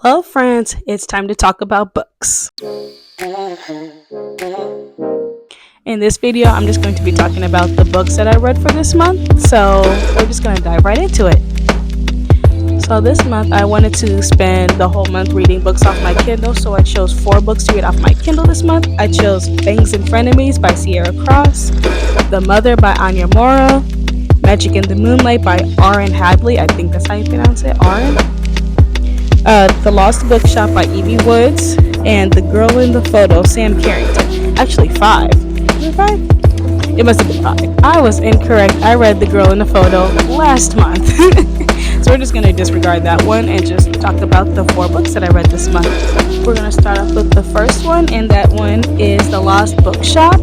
Hello, friends. It's time to talk about books. In this video, I'm just going to be talking about the books that I read for this month. So, we're just going to dive right into it. So, this month, I wanted to spend the whole month reading books off my Kindle. So, I chose 4 books to read off my Kindle this month. I chose Fangs and Frenemies by Sierra Cross, The Mother by Anya Mora, Magic in the Moonlight by Aaron Hadley. I think that's how you pronounce it, Aaron. The Lost Bookshop by Evie Woods, and The Girl in the Photo, Sam Carrington. Actually, 5. Was it 5? It must have been 5. I was incorrect. I read The Girl in the Photo last month. So we're just going to disregard that one and just talk about the 4 books that I read this month. We're going to start off with the first one, and that one is The Lost Bookshop.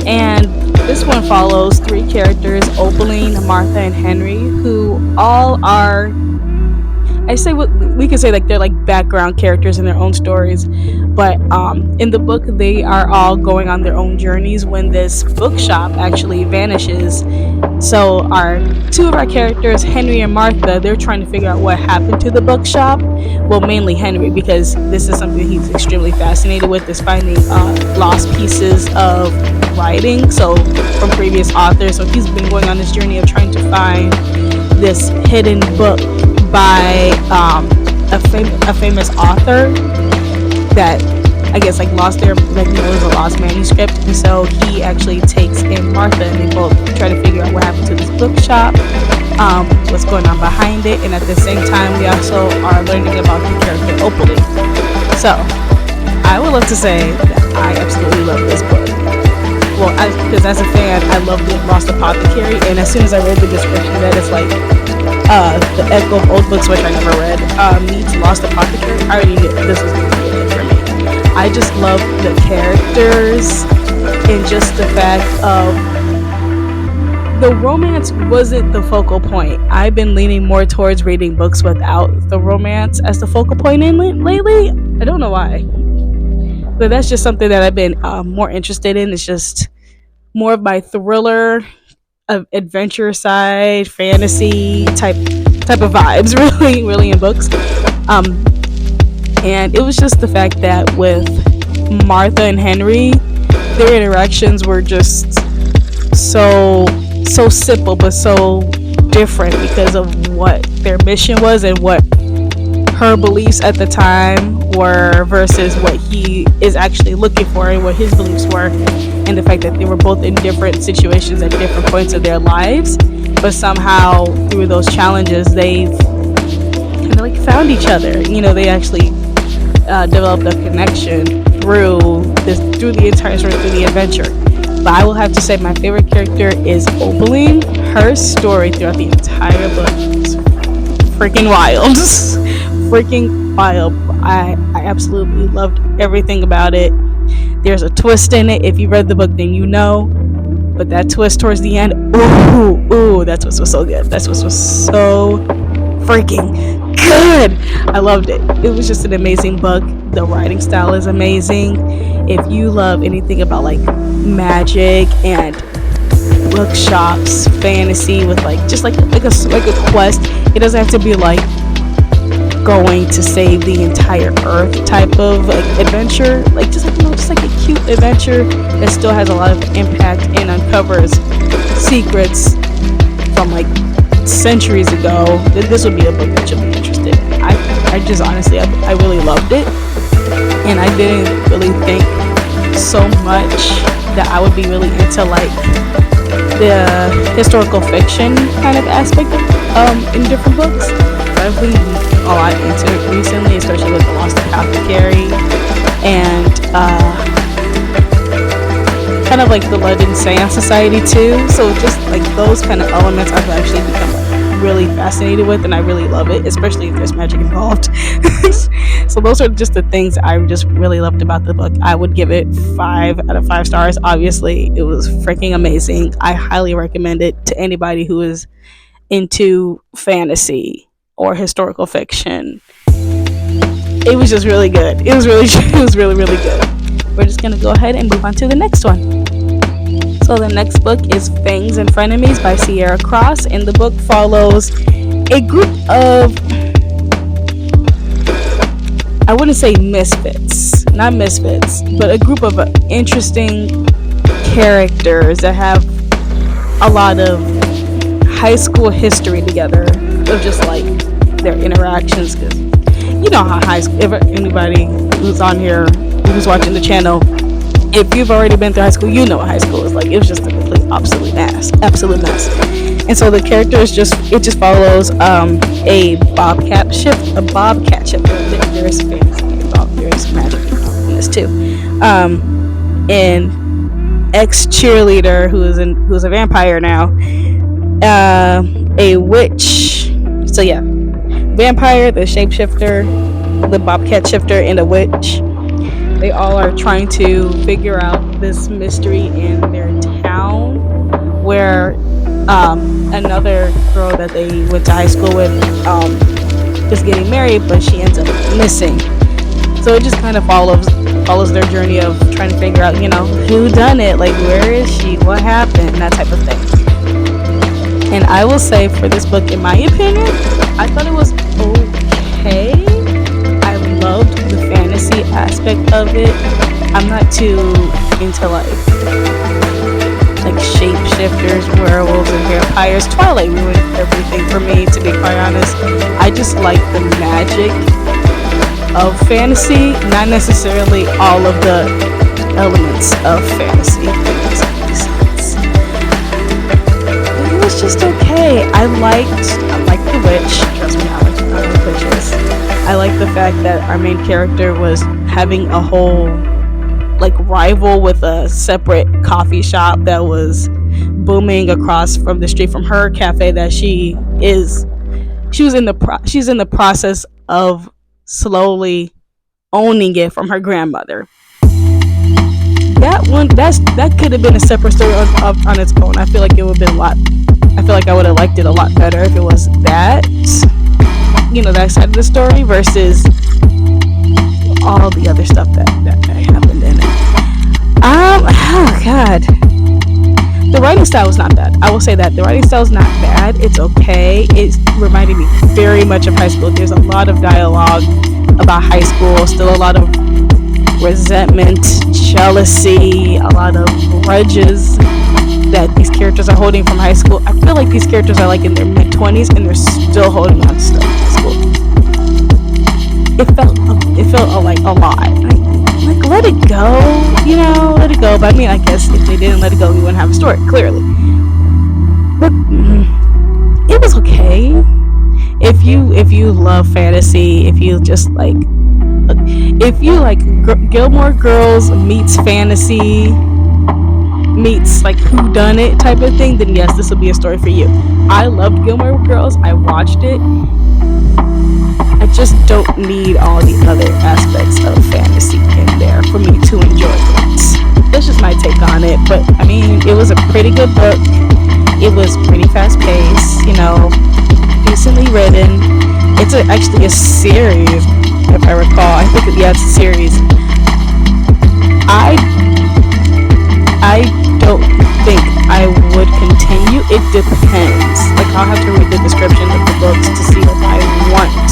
And this one follows 3 characters, Opaline, Martha, and Henry, who all are, I say what we could say, like they're like background characters in their own stories, but in the book they are all going on their own journeys when this bookshop actually vanishes. So our 2 of our characters, Henry and Martha, they're trying to figure out what happened to the bookshop. Well, mainly Henry, because this is something he's extremely fascinated with, is finding lost pieces of writing, so from previous authors. So he's been going on this journey of trying to find this hidden book by a famous author that I guess like lost their, like, it was a lost manuscript, and so he actually takes in Martha, and they both try to figure out what happened to this bookshop, what's going on behind it, and at the same time we also are learning about the character Opaline. So I would love to say that I absolutely love this book. Well, because as a fan, I love the Lost Apothecary, and as soon as I read the description that it's like the Echo of Old Books, which I never read, meets Lost Apothecary, I already knew this was going to be it for me. I just love the characters and just the fact of the romance wasn't the focal point. I've been leaning more towards reading books without the romance as the focal point lately. I don't know why, but that's just something that I've been more interested in. It's just more of my thriller, adventure side, fantasy type of vibes, really in books. And it was just the fact that with Martha and Henry, their interactions were just so simple but so different because of what their mission was and what her beliefs at the time were versus what he is actually looking for and what his beliefs were, and the fact that they were both in different situations at different points of their lives, but somehow through those challenges they've kind of like found each other. You know, they actually developed a connection through the entire story, through the adventure. But I will have to say my favorite character is Opaline. Her story throughout the entire book is freaking wild. Freaking wild. I absolutely loved everything about it. There's a twist in it. If you read the book, then you know. But that twist towards the end, ooh, that twist was so good. That twist was so freaking good. I loved it. It was just an amazing book. The writing style is amazing. If you love anything about like magic and bookshops, fantasy with like just like a quest, it doesn't have to be like going to save the entire earth type of like adventure, like just like a cute adventure that still has a lot of impact and uncovers secrets from like centuries ago. This would be a book that you'll be interested in. I just honestly I really loved it, and I didn't really think so much that I would be really into like the historical fiction kind of aspect in different books. I've been a lot into it recently, especially with The Lost Apothecary and kind of like the London Seance Society too. So just like those kind of elements I've actually become like really fascinated with, and I really love it, especially if there's magic involved. So those are just the things I just really loved about the book. I would give it 5 out of 5 stars. Obviously, it was freaking amazing. I highly recommend it to anybody who is into fantasy or historical fiction. It was just really good. It was really good. We're just gonna go ahead and move on to the next one. So the next book is Fangs and Frenemies by Sierra Cross, and the book follows a group of I wouldn't say misfits, not misfits, but a group of interesting characters that have a lot of high school history together of just like their interactions. Because you know how high school, if anybody who's on here, who's watching the channel, if you've already been through high school, you know what high school is like. It was just a complete absolute mess. And so the characters just follows a bobcat shifter. There's fantasy involved. There's magic involved in this too. And ex cheerleader who's a vampire now. A witch. So yeah, vampire, the shapeshifter, the bobcat shifter, and a witch. They all are trying to figure out this mystery in their town where another girl that they went to high school with is getting married, but she ends up missing. So it just kind of follows their journey of trying to figure out, who done it, like where is she, what happened, that type of thing. And I will say for this book, in my opinion, I thought it was okay. I loved the fantasy aspect of it. I'm not too into like shapeshifters, werewolves, and vampires. Twilight ruined everything for me, to be quite honest. I just like the magic of fantasy, not necessarily all of the elements of fantasy. But it was just okay. I liked the witch. Trust me, I like witches. I like the fact that our main character was having a whole rival with a separate coffee shop that was booming across from the street from her cafe that she's in the process of slowly owning it from her grandmother. That could have been a separate story on its own. I feel like it would have been I feel like I would have liked it a lot better if it was that side of the story versus all the other stuff that happened in it. Oh god, the writing style was not bad. I will say that the writing style is not bad. It's okay. It reminded me very much of high school. There's a lot of dialogue about high school. Still a lot of resentment, jealousy, a lot of grudges that these characters are holding from high school. I feel like these characters are in their mid-20s and they're still holding on to stuff from high school. It felt like a lot. Let it go, let it go. But I mean, I guess if they didn't let it go, we wouldn't have a story, clearly. But it was okay. If you love fantasy, if you Gilmore Girls meets fantasy meets who done it type of thing, then yes, this will be a story for you. I loved Gilmore Girls. I watched it. I just don't need all the other aspects of fantasy in there for me to enjoy it. That's just my take on it. But I mean, it was a pretty good book. It was pretty fast paced, decently written. It's actually a series, if I recall. I think it's a series. I don't think I would continue. It depends. I'll have to read the description of the books to see if I want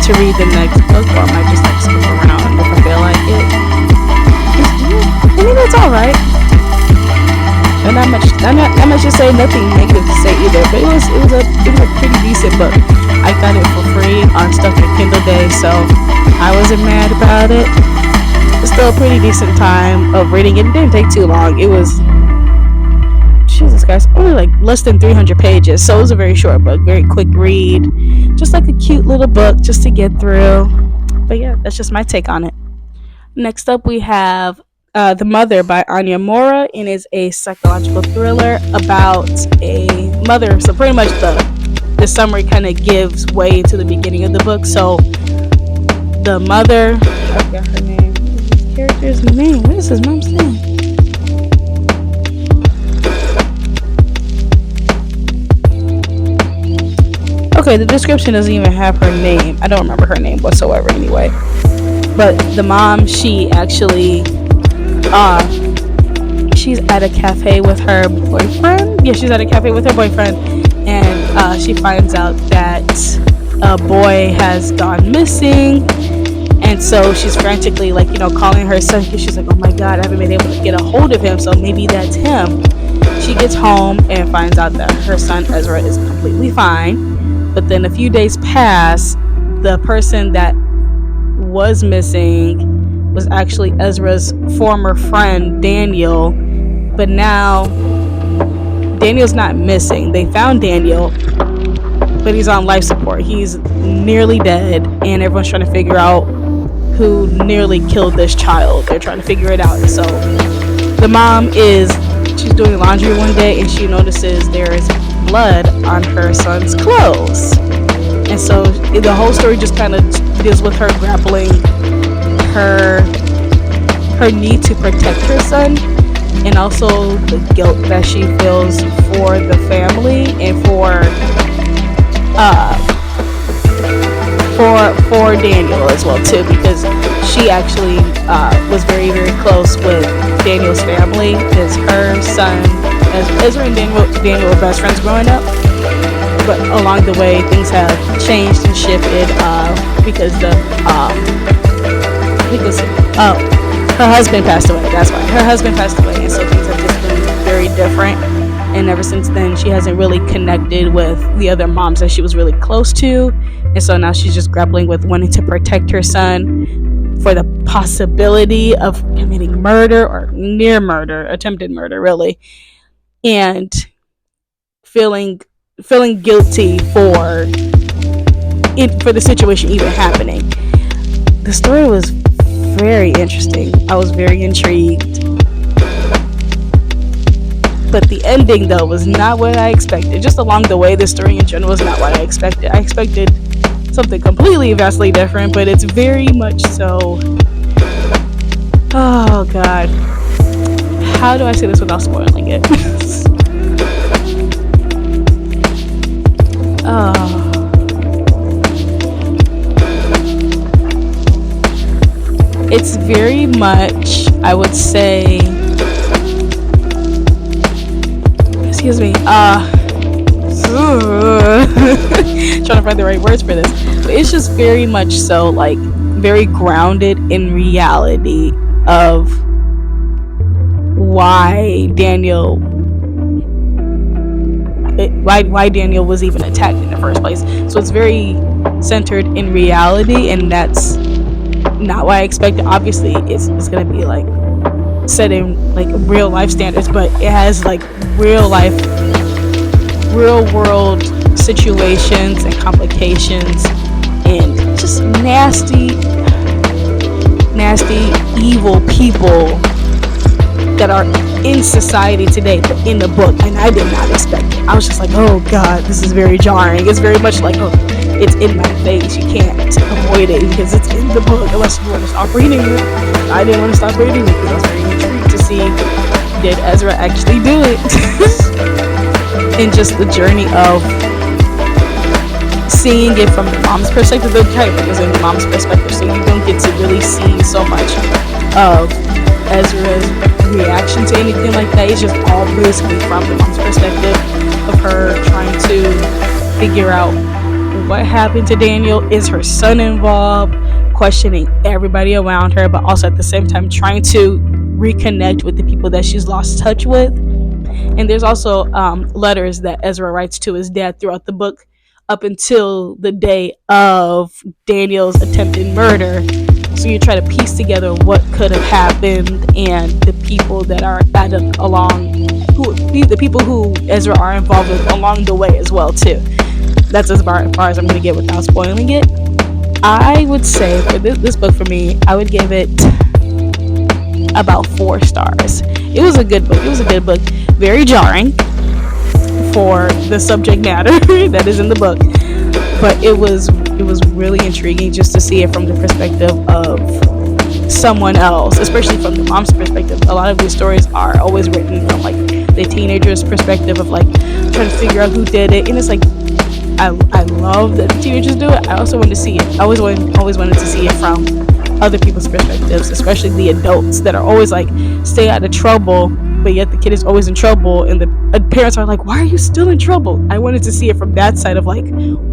to read the next book, or I might just skip around if I feel like it. I mean, it's alright. And not much to say, nothing negative to say either. But it was a pretty decent book. I got it for free on stuff at Kindle Day, so I wasn't mad about it. It's still a pretty decent time of reading it. It didn't take too long. It was, Jesus guys, only less than 300 pages, so it was a very short book, very quick read, just a cute little book just to get through. But yeah, that's just my take on it. Next up, we have The Mother by Anya Mora, and is a psychological thriller about a mother. So pretty much the summary kind of gives way to the beginning of the book. So the mother, I forgot her name. Character's name. What is his mom's name? Okay, the description doesn't even have her name. I don't remember her name whatsoever anyway. But the mom, she actually she's at a cafe with her boyfriend. Yeah, she's at a cafe with her boyfriend, and she finds out that a boy has gone missing. And so she's frantically, like, calling her son because she's like, oh my God, I haven't been able to get a hold of him. So maybe that's him. She gets home and finds out that her son Ezra is completely fine. But then a few days pass. The person that was missing was actually Ezra's former friend, Daniel. But now Daniel's not missing. They found Daniel, but he's on life support. He's nearly dead, and everyone's trying to figure out who nearly killed this child. They're trying to figure it out. And so the mom she's doing laundry one day, and she notices there is blood on her son's clothes. And so the whole story just kind of deals with her grappling her need to protect her son, and also the guilt that she feels for the family and for Daniel as well too, because she actually was very, very close with Daniel's family, because her son, as Ezra and Daniel were best friends growing up. But along the way, things have changed and shifted because her husband passed away. That's why her husband passed away, and so things have just been very different. And ever since then, she hasn't really connected with the other moms that she was really close to. And so now she's just grappling with wanting to protect her son for the possibility of committing murder or near murder, attempted murder, really, and feeling guilty for the situation even happening. The story was very interesting. I was very intrigued. But the ending, though, was not what I expected. Just along the way, the story in general was not what I expected. I expected something completely, vastly different, but it's very much so. Oh, God. How do I say this without spoiling it? It's very much, I would say, excuse me, trying to find the right words for this, but it's just very much so, like, very grounded in reality of why Daniel was even attacked in the first place. So it's very centered in reality, and that's not what I expected. Obviously, it's gonna be like set in like real life standards, but it has like real world situations and complications and just nasty evil people that are in society today, but in the book, and I did not expect it. I was just like, oh God, this is very jarring. It's very much like, oh, it's in my face. You can't avoid it because it's in the book unless you want to stop reading it. I didn't want to stop reading it because I was very intrigued to see, did Ezra actually do it? And just the journey of seeing it from the mom's perspective. The character is in the mom's perspective, so you don't get to really see so much of Ezra's reaction to anything like that. It's just all basically from the mom's perspective of her trying to figure out what happened to Daniel. Is her son involved? Questioning everybody around her, but also at the same time trying to reconnect with the people that she's lost touch with. And there's also letters that Ezra writes to his dad throughout the book up until the day of Daniel's attempted murder. So you try to piece together what could have happened and the people that are added along, the people who Ezra are involved with along the way as well too. That's as far as I'm going to get without spoiling it. I would say for this book, for me, I would give it about 4 stars. It was a good book. Very jarring for the subject matter that is in the book, but it was really intriguing just to see it from the perspective of someone else, especially from the mom's perspective. A lot of these stories are always written from like the teenager's perspective of like trying to figure out who did it, and it's like I love that the teenagers do it. I also want to see it. I always wanted to see it from other people's perspectives, especially the adults that are always like stay out of trouble, but but yet the kid is always in trouble, and the parents are like, why are you still in trouble? I wanted to see it from that side of like,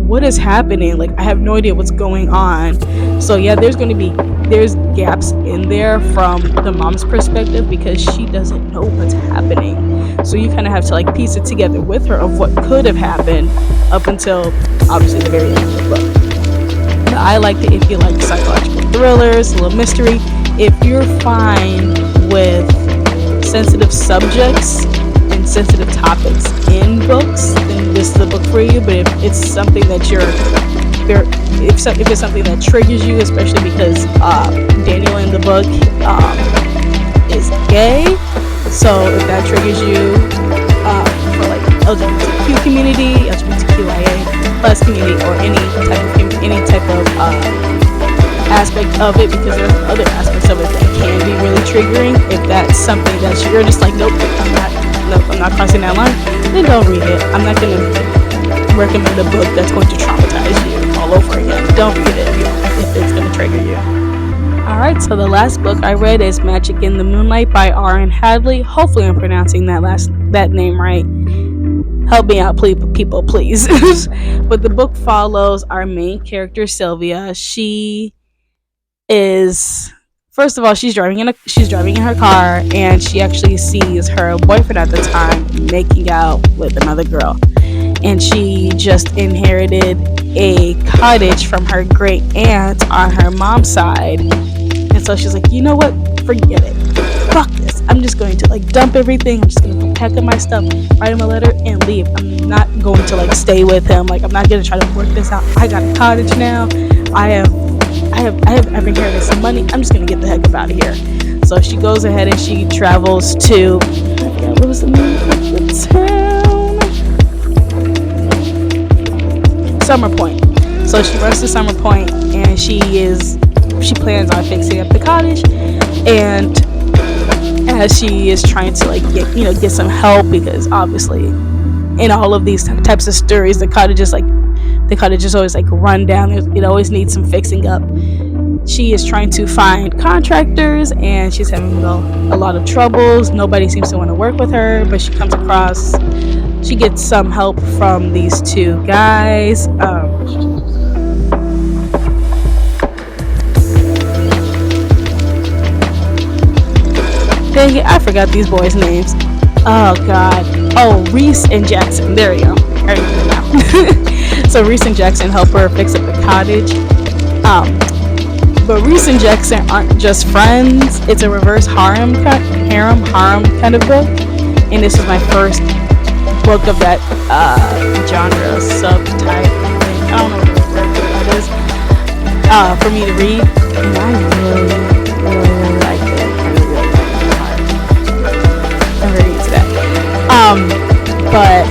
what is happening? Like, I have no idea what's going on. So yeah, there's gaps in there from the mom's perspective because she doesn't know what's happening. So you kind of have to like piece it together with her of what could have happened up until obviously the very end of the book. But I like it if you like psychological thrillers, a little mystery. If you're fine with sensitive subjects and sensitive topics in books, then this is the book for you. But if it's something that if it's something that triggers you, especially because Daniel in the book is gay, so if that triggers you for like LGBTQ community, LGBTQIA plus community, or any type of aspect of it, because there's other aspects of it that can be really triggering. If that's something that you're just like, nope, I'm not crossing that line, then don't read it. I'm not gonna recommend a book that's going to traumatize you all over again. Don't read it if it's gonna trigger you. Alright, so the last book I read is Magic in the Moonlight by R.N. Hadley. Hopefully I'm pronouncing that name right. Help me out, people, please. But the book follows our main character, Sylvia. She is, first of all, she's driving in her car, and she actually sees her boyfriend at the time making out with another girl. And she just inherited a cottage from her great aunt on her mom's side. And so she's like, you know what? Forget it. Fuck this. I'm just going to like dump everything. I'm just going to pack up my stuff, write him a letter, and leave. I'm not going to like stay with him. Like, I'm not going to try to work this out. I got a cottage now. I've inherited some money. I'm just going to get the heck up out of here. So she goes ahead and she travels to, what was the name of the town? Summer Point. So she runs to Summer Point, and she plans on fixing up the cottage. And as she is trying to like get some help, because obviously in all of these types of stories, the cottage is always like run down. It always needs some fixing up. She is trying to find contractors, and she's having a lot of troubles. Nobody seems to want to work with her, but she gets some help from these two guys. Dang it, I forgot these boys' names. Oh god. Oh, Reese and Jackson. There you go. I remember now. So Reese and Jackson help her fix up the cottage. But Reese and Jackson aren't just friends. It's a reverse harem kind of book. And this is my first book of that genre, subtype. I don't know what the word that is. For me to read. And I really like it. But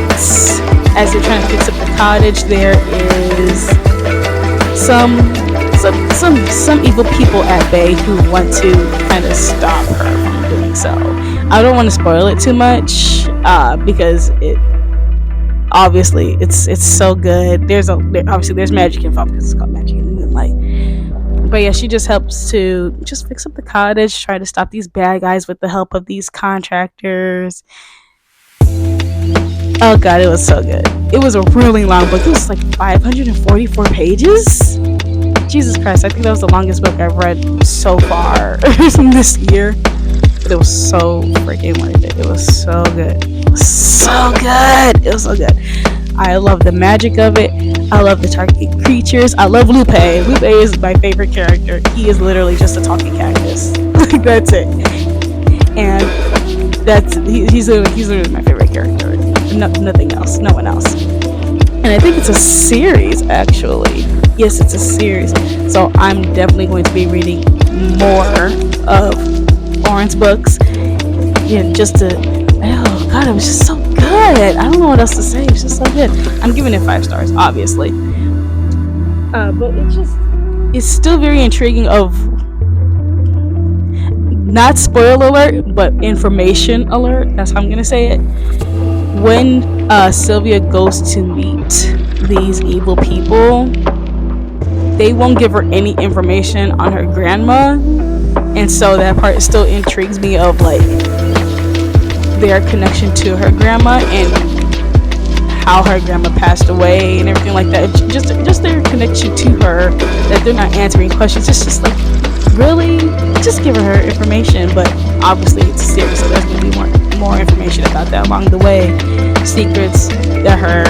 as they're trying to fix up the cottage, there is some evil people at bay who want to kind of stop her from doing so. I don't want to spoil it too much because it's so good. There's magic involved because it's called Magic in the Moonlight. But yeah, she just helps to just fix up the cottage, try to stop these bad guys with the help of these contractors. Oh god, it was so good. It was a really long book. It was like 544 pages. Jesus Christ, I think that was the longest book I've read so far this year. But it was so freaking worth it. It was so good. It was so good. I love the magic of it. I love the talking creatures. I love Lupe. Lupe is my favorite character. He is literally just a talking cactus. That's it. And he's literally my favorite character. Nothing else. No one else. And I think it's a series, actually. Yes, it's a series. So I'm definitely going to be reading more of Oren's books. Yeah, oh god, it was just so good. I don't know what else to say. It's just so good. I'm giving it 5 stars, obviously. But it's still very intriguing of, not spoiler alert, but information alert. That's how I'm gonna say it. When Sylvia goes to meet these evil people, they won't give her any information on her grandma, and so that part still intrigues me of like their connection to her grandma and how her grandma passed away and everything like that. Just their connection to her, that they're not answering questions. It's just like, really, just give her information. But obviously it's a series, so there's gonna be more information about that along the way. Secrets that her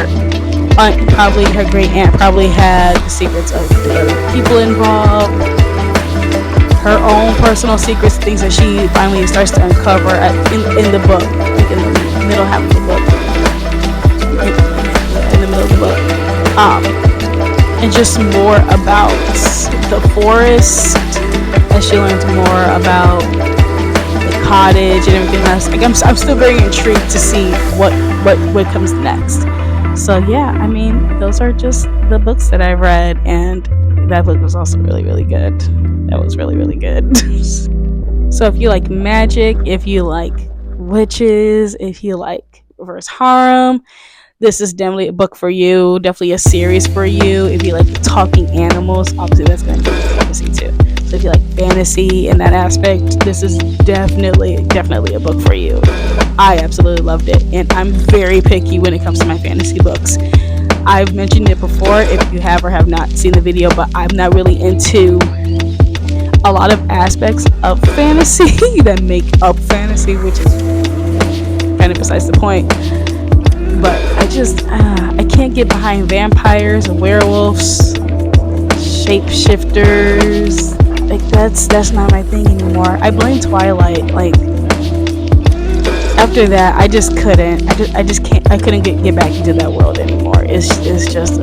aunt, probably her great aunt, probably had, the secrets of the people involved, her own personal secrets, things that she finally starts to uncover in the book, like in the middle half of the book, in the middle of the book, and just more about the forest, as she learns more about the cottage and everything else. Like I'm still very intrigued to see what comes next. So yeah, I mean, those are just the books that I've read, and that book was also really, really good. That was really, really good. So if you like magic, if you like witches, if you like reverse harem, this is definitely a book for you. Definitely a series for you. If you like talking animals, obviously that's going to be fantasy too. So if you like fantasy in that aspect, this is definitely a book for you. I absolutely loved it, and I'm very picky when it comes to my fantasy books. I've mentioned it before if you have or have not seen the video, but I'm not really into a lot of aspects of fantasy that make up fantasy, which is kind of besides the point. But I can't get behind vampires and werewolves, shapeshifters. Like that's not my thing anymore. I blame Twilight. Like after that, I just couldn't. I just can't. I couldn't get back into that world anymore. It's just.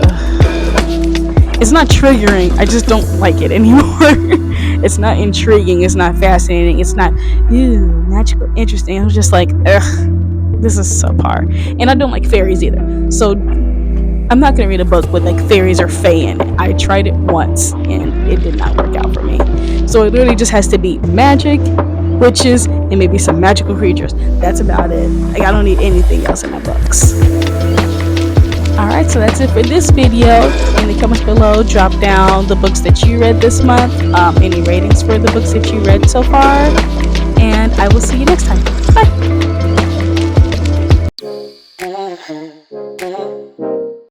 It's not triggering. I just don't like it anymore. It's not intriguing. It's not fascinating. It's not magical, interesting. I'm just like, this is subpar. And I don't like fairies either. So I'm not gonna read a book with like fairies or fae in it. I tried it once and it did not work out for me. So it literally just has to be magic, witches, and maybe some magical creatures. That's about it. Like I don't need anything else in my books. Alright, so that's it for this video. In the comments below, drop down the books that you read this month, any ratings for the books that you read so far, and I will see you next time.